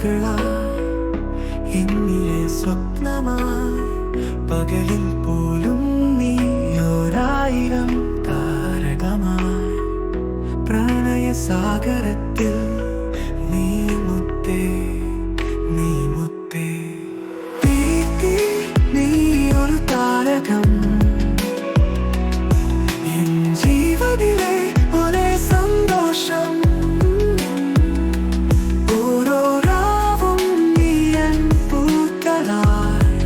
ചിറകുകളായി എന്നിലെ സ്വപ്നമായി പകലിൽ പോലും നീ ഒരായിരം താരകമായി പ്രണയസാഗരത്തിൽ നീ മുത്തേ നീ മുത്തേ പ്രീതി നീ ഒരു താരകം എൻ ജീവനിലെ ഒരേ സന്തോഷം ഓരോ രാവും നീ എൻ പൂക്കളായി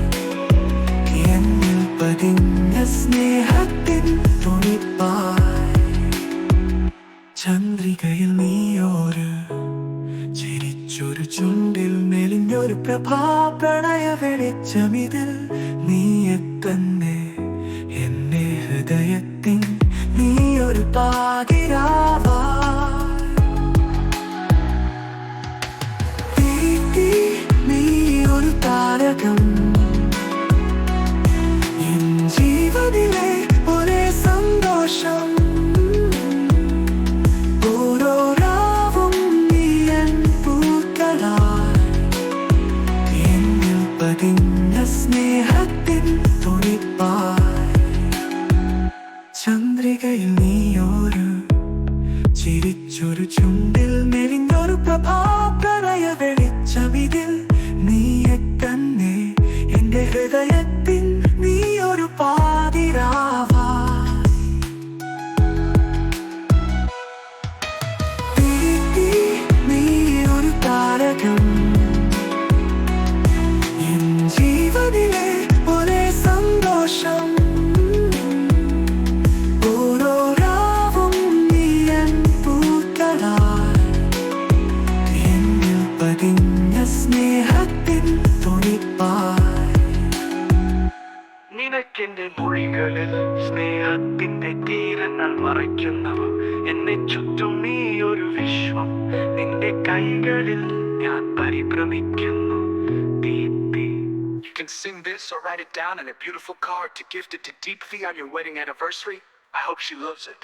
എന്നിൽ പതിഞ്ഞ സ്നേഹത്തിൻ തുണിപ്പായി ചന്ദ്രികയിൽ നീയൊരു ചിരിച്ചൊരു ചുണ്ടിൽ മെലിഞ്ഞൊരു പ്രഭാപ്രണയ വെളിച്ചമിതിൽ നീയെ തന്നെ എന്റെ ഹൃദയത്തിൻ നീയൊരു പാകിരാവായി നീയൊരു താരകം എൻ ജീവനിലെ ഒരേ സന്തോഷം ഓരോ രാവും നീ എൻ പൂക്കളായി എന്നിൽ പതിഞ്ഞ സ്നേഹത്തിൻ തുണിപ്പായി ചന്ദ്രികയിൽ നീയൊരു ചിരിച്ചൊരു ചുണ്ടിൽ മെലിഞ്ഞൊരു പ്രഭാപ്രണയ വെളിച്ചമിതിൽ നീയെ തന്നെ എന്റെ ഹൃദയത്തിൻ നീയൊരു പാതിരാവായി പ്രീതി നീയൊരു താരകം എൻ ജീവനിലെ ഒരേ സന്തോഷം ഓരോ രാവും നീ എൻ പൂക്കളായി എന്നിൽ പതിഞ്ഞ സ്നേഹത്തിൻ തുണിപ്പായി നിനക്കെന്റെ മൊഴികളിൽ സ്നേഹത്തിന്റെ തീരങ്ങൾ മറയ്ക്കുന്നവ എന്നെ ചുറ്റും നീ ഒരു വിശ്വം നിന്റെ കൈകളിൽ ഞാൻ പരിഭ്രമിക്കുന്നു Deepthi. You can sing this or write it down in a beautiful card to gift it to Deepthi on your wedding anniversary. I hope she loves it.